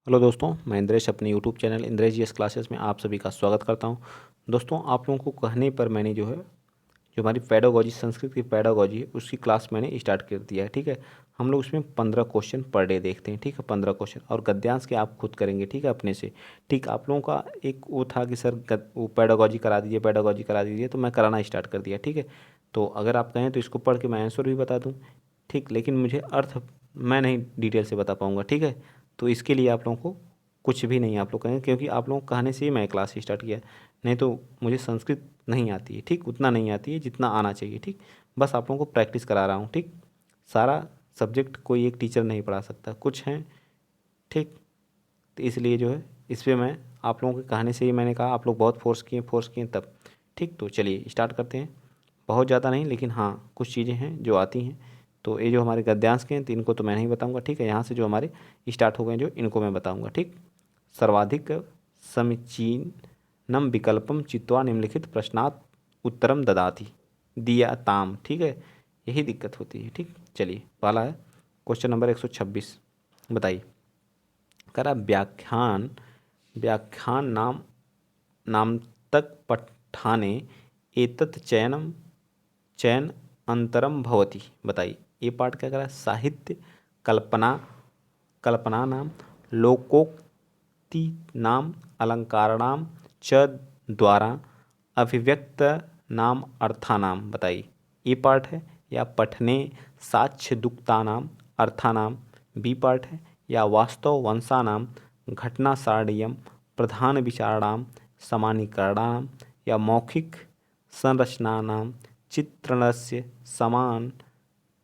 Hello दोस्तों, मैं इंद्रेश अपने YouTube channel Indresh GS classes में आप सभी का स्वागत करता हूं। दोस्तों, आप लोगों को कहने पर मैंने जो हमारी पेडागोजी संस्कृत की पेडागोजी है उसकी क्लास मैंने स्टार्ट कर दिया है। ठीक है, हम लोग उसमें 15 क्वेश्चन पर डे देखते हैं। ठीक है, 15 क्वेश्चन और गद्यांश के आप खुद करेंगे। ठीक है, अपने से। ठीक, आप लोगों का एक वो था कि सर वो पेडागोजी करा दीजिए, पेडागोजी करा दीजिए, तो मैं कराना स्टार्ट कर दिया। ठीक है, तो अगर आप कहें तो इसको पढ़ के मैं आंसर भी बता दूँ। ठीक, लेकिन मुझे अर्थ मैं नहीं डिटेल से बता पाऊँगा। ठीक है, तो इसके लिए आप लोगों को कुछ भी नहीं आप लोग कहेंगे, क्योंकि आप लोगों को कहने से ही मैं क्लास स्टार्ट किया। नहीं तो मुझे संस्कृत नहीं आती है। ठीक, उतना नहीं आती है जितना आना चाहिए। ठीक, बस आप लोगों को प्रैक्टिस करा रहा हूँ। ठीक, सारा सब्जेक्ट कोई एक टीचर नहीं पढ़ा सकता, कुछ हैं। ठीक, तो इसलिए इस पर मैं आप लोगों के कहने से ही मैंने कहा, आप लोग बहुत फोर्स किए तब। ठीक, तो चलिए स्टार्ट करते हैं। बहुत ज़्यादा नहीं, लेकिन हाँ कुछ चीज़ें हैं जो आती हैं। तो ये जो हमारे गद्यांश के हैं तो इनको तो मैं नहीं बताऊंगा। ठीक है, यहाँ से जो हमारे स्टार्ट हो गए जो इनको मैं बताऊंगा। ठीक, सर्वाधिक समीचीनम विकल्पम चित्वा निम्नलिखित प्रश्नात् उत्तरम ददाति दीयताम। ठीक है, यही दिक्कत होती है। ठीक, चलिए पहला है क्वेश्चन नंबर 126। बताइए, करा व्याख्यान व्याख्यान नामतक पठाने एतत् चयन अंतरम भवति। बताइए, ये पाठ क्या करा? साहित्य कल्पना कल्पना नाम लोकोक्ति नाम अलंकारणाम च द्वारा अभिव्यक्त नाम अर्थानाम। बताइए, ये पाठ है या पठने साक्ष्य दुक्तानाम अर्थानाम बी पार्ट है, या वास्तव वंशानाम घटना सारणीयम प्रधान विचारणाम समानीकरणाम, या मौखिक संरचनानाम चित्रणस्य समान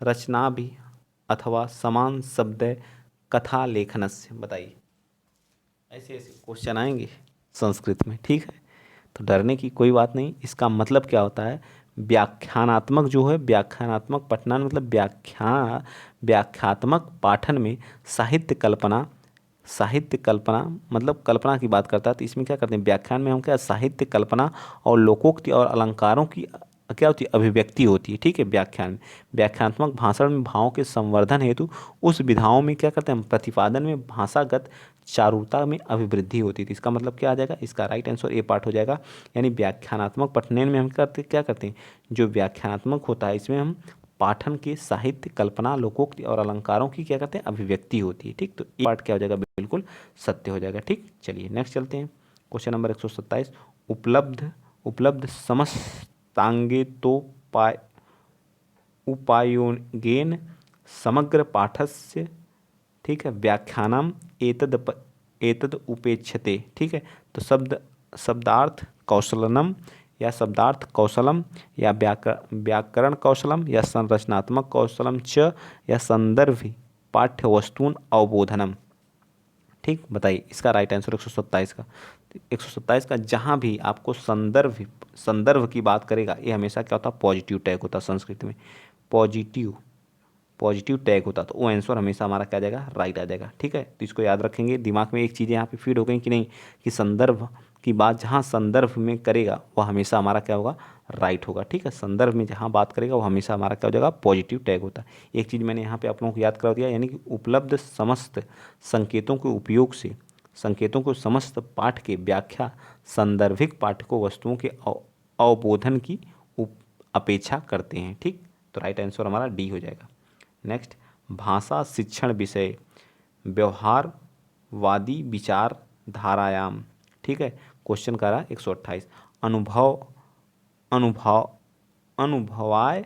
रचना भी अथवा समान शब्द कथा लेखनस्य। बताइए, ऐसे ऐसे क्वेश्चन आएंगे संस्कृत में। ठीक है, तो डरने की कोई बात नहीं। इसका मतलब क्या होता है? व्याख्यानात्मक जो है, व्याख्यानात्मक पठन मतलब व्याख्यात्मक पाठन में साहित्य कल्पना मतलब कल्पना की बात करता है। तो इसमें क्या करते हैं, व्याख्यान में हम क्या साहित्य कल्पना और लोकोक्ति और अलंकारों की क्या होती है, अभिव्यक्ति होती है। ठीक है, व्याख्यान में व्याख्यात्मक भाषण में भावों के संवर्धन हेतु उस विधाओं में क्या करते हैं हम, प्रतिपादन में भाषागत चारुता में अभिवृद्धि होती थी। इसका मतलब क्या आ जाएगा? इसका राइट आंसर ए पार्ट हो जाएगा। यानी व्याख्यानात्मक पठन में हम क्या करते हैं, जो व्याख्यानात्मक होता है इसमें हम पाठन के साहित्य कल्पना लोकोक्ति और अलंकारों की क्या करते हैं, अभिव्यक्ति होती है। ठीक, तो ये पार्ट क्या हो जाएगा, बिल्कुल सत्य हो जाएगा। ठीक, चलिए नेक्स्ट चलते हैं। Question number 127। उपलब्ध उपलब्ध समस्तांगे तो उपायोगेन समग्र पाठस्य। ठीक है, व्याख्यानम एतद उपेक्षते। ठीक है, तो शब्दार्थ कौशलनम या शब्दार्थ कौशलम या व्याकरण कौशलम या संरचनात्मक कौशलम च या संदर्भ पाठ्य वस्तुन अवबोधनम। ठीक, बताइए इसका राइट आंसर 127 का। 127 का जहाँ भी आपको संदर्भ की बात करेगा, ये हमेशा क्या होता है, पॉजिटिव टैग होता है संस्कृत में। पॉजिटिव पॉजिटिव टैग होता, तो वो आंसर हमेशा हमारा क्या आ जाएगा, राइट आ जाएगा। ठीक है, तो इसको याद रखेंगे। दिमाग में एक चीज़ यहाँ पे फीड हो गई कि नहीं, कि संदर्भ की बात जहाँ संदर्भ में करेगा वह हमेशा हमारा क्या होगा, राइट होगा। ठीक है, संदर्भ में जहाँ बात करेगा वो हमेशा हमारा क्या हो जाएगा, पॉजिटिव टैग होता है। एक चीज़ मैंने यहाँ पे आप लोगों को याद करा दिया, यानी कि उपलब्ध समस्त संकेतों के उपयोग से संकेतों को समस्त पाठ के व्याख्या संदर्भिक पाठकों वस्तुओं के अवबोधन की अपेक्षा करते हैं। ठीक, तो राइट आंसर हमारा डी हो जाएगा। नेक्स्ट, भाषा शिक्षण विषय व्यवहारवादी विचार धारायाम। ठीक है, क्वेश्चन का रहा 128। अनुभव अनुभवाय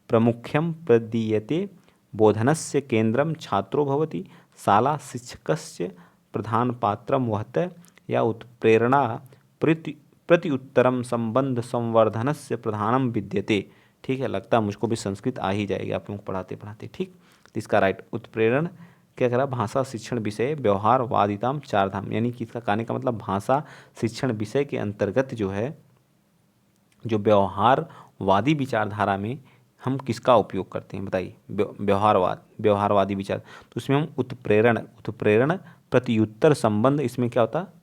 प्रमुख्यम प्रदीयते बोधनस्य केंद्रम छात्रो भवति शाला शिक्षकस्य प्रधान पात्रम वहते या उत्प्रेरणा प्रति उत्तरम संबंध संवर्धनस्य प्रधानम विद्यते। ठीक है, लगता है मुझको भी संस्कृत आ ही जाएगी आप लोग पढ़ाते पढ़ाते। ठीक, तो इसका राइट उत्प्रेरण क्या करा, भाषा शिक्षण विषय व्यवहारवादिताम चार धाम। यानी कि इसका कहने का मतलब भाषा शिक्षण विषय के अंतर्गत जो व्यवहारवादी विचारधारा में हम किसका उपयोग करते हैं, बताइए। व्यवहारवादी विचार, तो उसमें हम उत्प्रेरण प्रत्युत्तर संबंध, इसमें क्या होता है,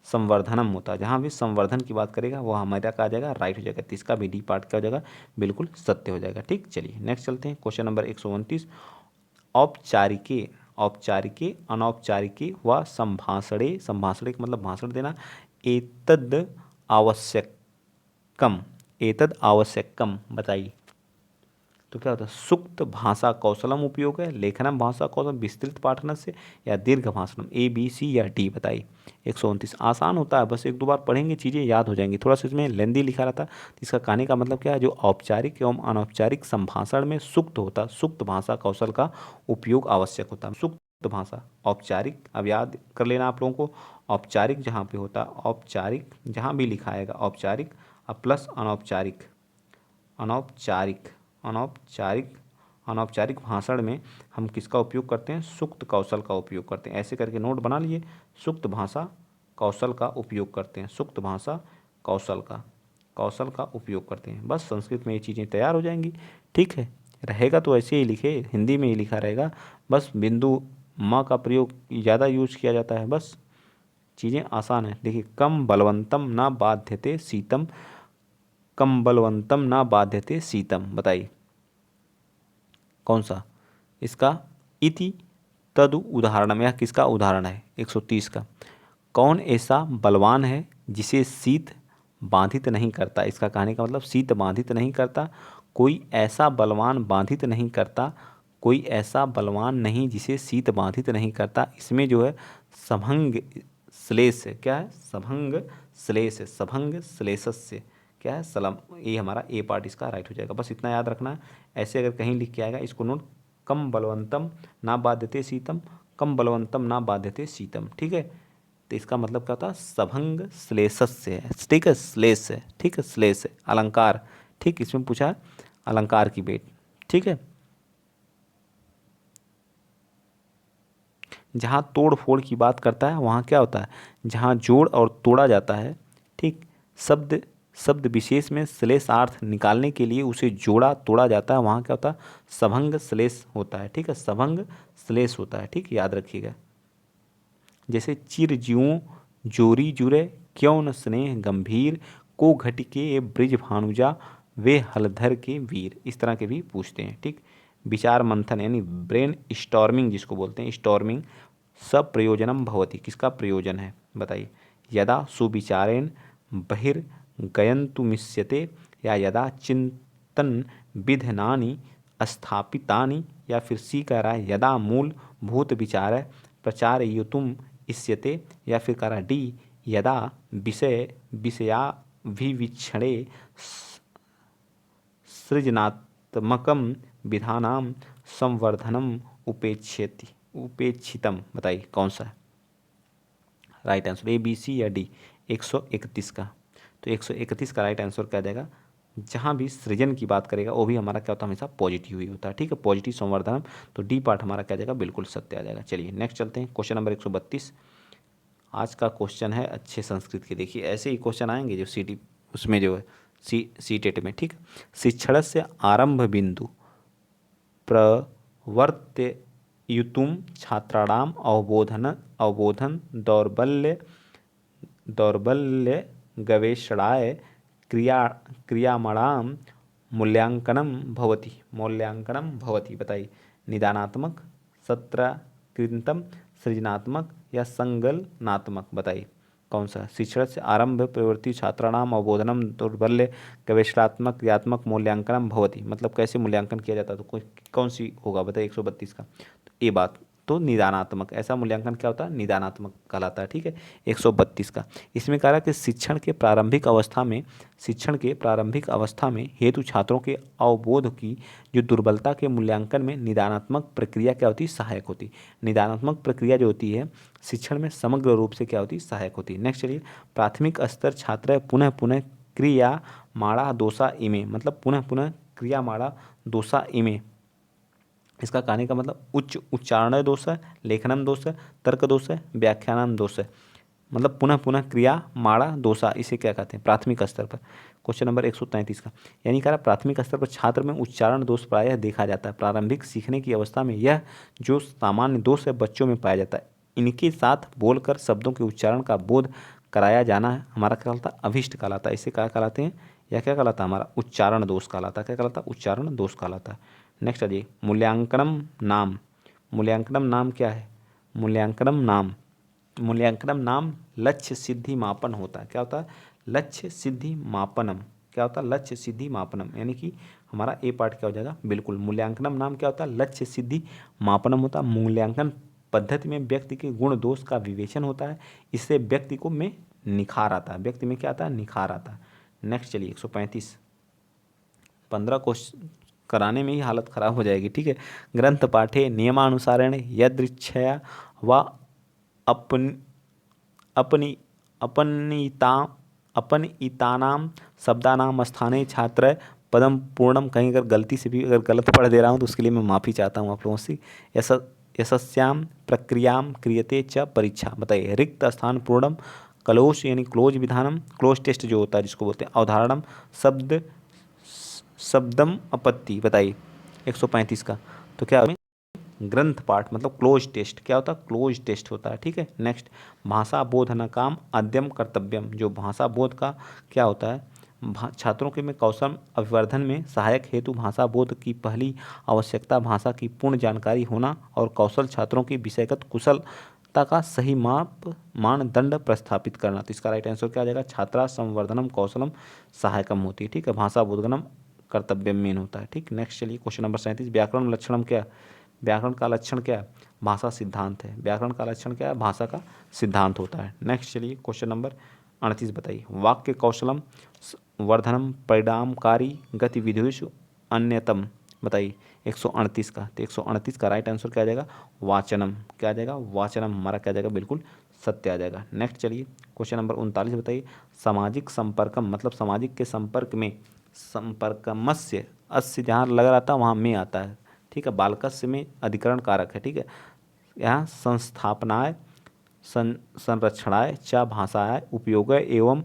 संवर्धनम होता है। जहाँ भी संवर्धन की बात करेगा वो हमारा क्या आ जाएगा, राइट हो जाएगा। तो इसका भी डी पार्ट क्या हो जाएगा, बिल्कुल सत्य हो जाएगा। ठीक, चलिए नेक्स्ट चलते हैं। Question number 129। औपचारिके अनौपचारिके व संभाषणे, संभाषणे का मतलब भाषण देना, एतद् आवश्यकम, एतद् आवश्यकम बताइए। तो क्या होता है, सुक्त भाषा कौशलम उपयोग है, लेखनम भाषा कौशल, विस्तृत पाठन से, या दीर्घ भाषणम, ए बी सी या डी बताइए। 129 आसान होता है, बस एक दो बार पढ़ेंगे चीज़ें याद हो जाएंगी। थोड़ा सा इसमें लेंदी लिखा रहता है, इसका कहने का मतलब क्या है, जो औपचारिक एवं अनौपचारिक संभाषण में सुक्त होता, सुक्त भाषा कौशल का उपयोग आवश्यक होता है। सुक्त भाषा, औपचारिक अब याद कर लेना आप लोगों को, औपचारिक जहाँ पे होता, औपचारिक जहाँ भी लिखा आएगा औपचारिक, अब प्लस अनौपचारिक, अनौपचारिक, अनौपचारिक, अनौपचारिक भाषण में हम किसका उपयोग करते हैं, सुक्त कौशल का उपयोग करते हैं। ऐसे करके नोट बना लिए, सुक्त भाषा कौशल का उपयोग करते हैं, सुक्त भाषा कौशल का उपयोग करते हैं। बस संस्कृत में ये चीज़ें तैयार हो जाएंगी। ठीक है, रहेगा तो ऐसे ही लिखे, हिंदी में ही लिखा रहेगा, बस बिंदु म का प्रयोग ज़्यादा यूज किया जाता है। बस चीज़ें आसान है। देखिए, कम बलवंतम ना बाध्यते शीतम, कम बलवंतम ना बाध्यते शीतम बताइए कौन सा, इसका इति तदु उदाहरणम, यह किसका उदाहरण है, 130 का। कौन ऐसा बलवान है जिसे शीत बाधित नहीं करता, इसका कहने का मतलब शीत बाधित नहीं करता, कोई ऐसा बलवान बाधित नहीं करता, कोई ऐसा बलवान नहीं जिसे शीत बाधित नहीं करता। इसमें जो है सभंग श्लेष है, क्या है, सभंग श्लेष है, सभंग श्लेषस्य क्या है, सलम, ये हमारा ए पार्ट इसका राइट हो जाएगा। बस इतना याद रखना है। ऐसे अगर कहीं लिख के आएगा इसको नोट, कम बलवंतम ना बाध्यते शीतम, कम बलवंतम ना बाध्यते शीतम। ठीक है, तो इसका मतलब क्या होता है, सभंग श्लेषस्य है। ठीक है, श्लेष है, ठीक है, श्लेष है, अलंकार। ठीक, इसमें पूछा है अलंकार की बेट। ठीक है, जहाँ तोड़ फोड़ की बात करता है वहाँ क्या होता है, जहाँ जोड़ और तोड़ा जाता है। ठीक, शब्द शब्द विशेष में श्लेषार्थ निकालने के लिए उसे जोड़ा तोड़ा जाता है, वहाँ क्या होता है, सभंग श्लेष होता है। ठीक है, सभंग श्लेष होता है। ठीक, याद रखिएगा। जैसे चिर ज्यों जोरी जुरे, क्यों न स्नेह गंभीर, को घटिके ब्रिज भानुजा, वे हलधर के वीर, इस तरह के भी पूछते हैं। ठीक, विचार मंथन यानी ब्रेन स्टॉर्मिंग जिसको बोलते हैं, स्टॉर्मिंग सब प्रयोजनम भवति, किसका प्रयोजन है बताइए। यदा सुविचारेण बहिर्गयन्तु मिष्यते, या यदा चिंतन विधनानि स्थापितानि, या फिर सी कह रहा है यदा मूल भूत विचार प्रचारयितुम इष्यते, या फिर कह रहा है डी यदा विषयाभिवीक्षणे सृजनात्मकम विधानाम संवर्धनम उपेक्षितम बताइए कौन सा है right answer, A B C या डी। 131 का, तो 131 का राइट आंसर क्या देगा, जहाँ भी सृजन की बात करेगा वो भी हमारा क्या होता है, हमेशा पॉजिटिव ही होता है। ठीक है, पॉजिटिव संवर्धन, तो डी पार्ट हमारा क्या जाएगा, बिल्कुल सत्य आ जाएगा। चलिए नेक्स्ट चलते हैं, क्वेश्चन नंबर 132। आज का क्वेश्चन है अच्छे संस्कृत के। देखिए ऐसे ही क्वेश्चन आएंगे जो सीटी उसमें जो है सी टेट में। ठीक, शिक्षण से आरंभ बिंदु प्रवर्तयितुं छात्राणाम अवबोधन दौर्बल्य गवेषणाय क्रियामणां मूल्यांकनम भवति बताइए। निदानात्मक, सत्रकृतम, सृजनात्मक या संगलनात्मक बताइए कौन सा। शिक्षण से आरंभ प्रवृत्ति छात्राणाम अवबोधनम दौर्बल्य गवेषणात्मक क्रियात्मक मूल्यांकनम भवति, मतलब कैसे मूल्यांकन किया जाता है, तो कौन सी होगा बताइए 132 का। तो ये बात तो निदानात्मक, ऐसा मूल्यांकन क्या होता है, निदानात्मक कहलाता है। ठीक है, 132 का इसमें कह रहा है कि शिक्षण के प्रारंभिक अवस्था में हेतु छात्रों के अवबोध की जो दुर्बलता के मूल्यांकन में निदानात्मक प्रक्रिया क्या होती है, सहायक होती। निदानात्मक प्रक्रिया जो होती है शिक्षण में समग्र रूप से क्या होती है, सहायक होती है। नेक्स्ट चलिए, प्राथमिक स्तर छात्र पुनः पुनः क्रिया माड़ा दोषा इमे, मतलब पुनः पुनः क्रिया माड़ा दोषा इमे, इसका कहने का मतलब उच्च उच्चारण दोष है, लेखनम दोष है, तर्क दोष है, व्याख्यानम दोष है, मतलब पुनः पुनः क्रिया माड़ा दोषा, इसे क्या कहते हैं प्राथमिक स्तर पर। क्वेश्चन नंबर 133 का, यानी कह रहा प्राथमिक स्तर पर छात्र में उच्चारण दोष प्रायः देखा जाता है। प्रारंभिक सीखने की अवस्था में यह जो सामान्य दोष है बच्चों में पाया जाता है, इनके साथ बोलकर शब्दों के उच्चारण का बोध कराया जाना है हमारा क्या कहलाता है, अभिष्ट कहलाता है। इसे क्या कहलाते हैं, या क्या कहलाता है हमारा उच्चारण दोष कहलाता है। क्या कहलाता है, उच्चारण दोष कहलाता है। नेक्स्ट आ जाइए, मूल्यांकनम नाम, मूल्यांकनम नाम क्या है? मूल्यांकनम नाम लक्ष्य सिद्धि मापन होता है। क्या होता है? लक्ष्य सिद्धि मापनम। क्या होता है? लक्ष्य सिद्धि मापनम, यानी कि हमारा ए पार्ट क्या हो जाएगा? बिल्कुल। मूल्यांकनम नाम क्या होता है? लक्ष्य सिद्धि मापनम होता है। मूल्यांकन पद्धति में व्यक्ति के गुण दोष का विवेचन होता है, इससे व्यक्ति को में निखार आता है। व्यक्ति में क्या आता है? निखार आता है। नेक्स्ट चलिए 135। 15 क्वेश्चन कराने में ही हालत खराब हो जाएगी, ठीक है। ग्रंथ पाठे नियमानुसारेण यदृच्छया व अपन अपनी अपनीतानाम शब्दानाम स्थाने छात्र पदम पूर्णम। कहीं अगर गलती से भी अगर गलत पढ़ दे रहा हूँ तो उसके लिए मैं माफ़ी चाहता हूँ आप लोगों से। यशस्याम प्रक्रियाम क्रियते च परीक्षा। बताइए, रिक्त स्थान पूर्णम, क्लोज यानी क्लोज विधानम, क्लोज टेस्ट जो होता है जिसको बोलते हैं, अवधारणम, शब्दम अपत्ति। बताइए 135 का तो क्या है? ग्रंथ पाठ मतलब क्लोज टेस्ट। क्या होता है? क्लोज टेस्ट होता है, ठीक है। नेक्स्ट, भाषा बोधन काम अद्यम कर्तव्यम। जो भाषा बोध का क्या होता है? छात्रों के में कौशल अभिवर्धन में सहायक हेतु भाषा बोध की पहली आवश्यकता भाषा की पूर्ण जानकारी होना और कौशल छात्रों की विषयगत कुशलता का सही मानदंड प्रस्थापित करना। तो इसका राइट आंसर क्या आ जाएगा? छात्रा संवर्धनम कौशलम सहायकम होती है, ठीक है। भाषा बोधगनम कर्तव्य मेन होता है, ठीक। नेक्स्ट चलिए क्वेश्चन नंबर 37। व्याकरण लक्षणम क्या है? व्याकरण का लक्षण क्या है? भाषा सिद्धांत है। व्याकरण का लक्षण क्या है? भाषा का सिद्धांत होता है। नेक्स्ट चलिए क्वेश्चन नंबर 38 बताइए। वाक्य कौशलम वर्धनम परिणामकारी गतिविधिषु अन्यतम। बताइए 138 का। तो 138 का राइट आंसर क्या आ जाएगा? वाचनम। क्या आ जाएगा? वाचनम हमारा क्या आ जाएगा? बिल्कुल सत्य आ जाएगा। नेक्स्ट चलिए क्वेश्चन नंबर 39 बताइए। सामाजिक संपर्कम मतलब सामाजिक के संपर्क में, संपर्कमस्य अस्य जहाँ लगा रहता है वहाँ में आता है, ठीक है। बालकस्य में अधिकरण कारक है, ठीक है। यहाँ संस्थापनाय संरक्षणाय च भाषाया उपयोग एवं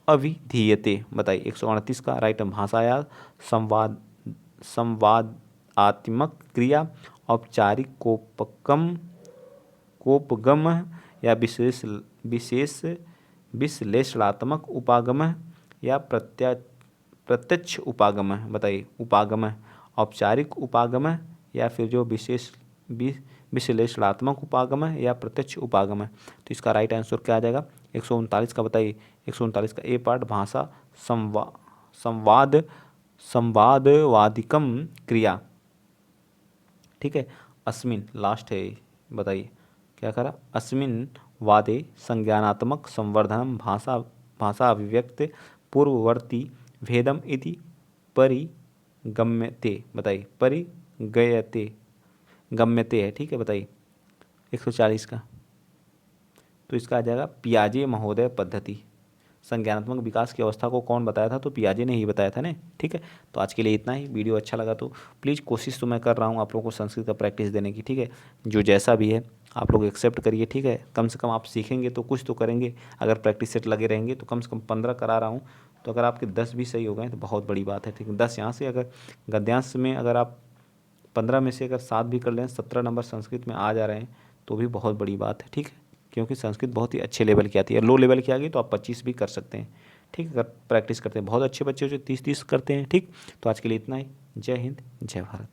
अभिधीयते। बताइए 138 का राइट। भाषाया संवादात्मक क्रिया, औपचारिक कोपगम या विशेष विश्लेषणात्मक उपागम या प्रत्यक्ष उपागम। बताइए उपागम, औपचारिक उपागम या फिर जो विश्लेषणात्मक उपागम है या प्रत्यक्ष उपागम है। तो इसका राइट आंसर क्या आ जाएगा? 139 का। बताइए 139 का ए पार्ट भाषा संवादवादिकम क्रिया, ठीक है। अस्मिन लास्ट है, बताइए क्या करा? अस्मिन वादे संज्ञानात्मक संवर्धनम भाषा अभिव्यक्त पूर्ववर्ती भेदम इति परिगम्यते। बताइए गम्यते है, ठीक है। बताइए 140 का। तो इसका आ जाएगा पियाजे महोदय पद्धति। संज्ञानात्मक विकास की अवस्था को कौन बताया था? तो पियाजे ने ही बताया था ना, ठीक है। तो आज के लिए इतना ही। वीडियो अच्छा लगा तो प्लीज़, कोशिश तो मैं कर रहा हूँ आप लोगों को संस्कृत का प्रैक्टिस देने की, ठीक है। जो जैसा भी है आप लोग एक्सेप्ट करिए, ठीक है। कम से कम आप सीखेंगे तो कुछ तो करेंगे। अगर प्रैक्टिस सेट लगे रहेंगे तो कम से कम 15 करा रहा हूँ, तो अगर आपके 10 भी सही हो गए तो बहुत बड़ी बात है, ठीक है। 10 यहाँ से, अगर गद्यांश में अगर आप 15 में से अगर 7 भी कर लें, 17 नंबर संस्कृत में आ जा रहे हैं तो भी बहुत बड़ी बात है, ठीक है। क्योंकि संस्कृत बहुत ही अच्छे लेवल की आती है। लो लेवल की आ गई तो आप 25 भी कर सकते हैं, ठीक है। अगर प्रैक्टिस करते हैं, बहुत अच्छे बच्चे जो 30-30 करते हैं, ठीक। तो आज के लिए इतना ही। जय हिंद, जय भारत।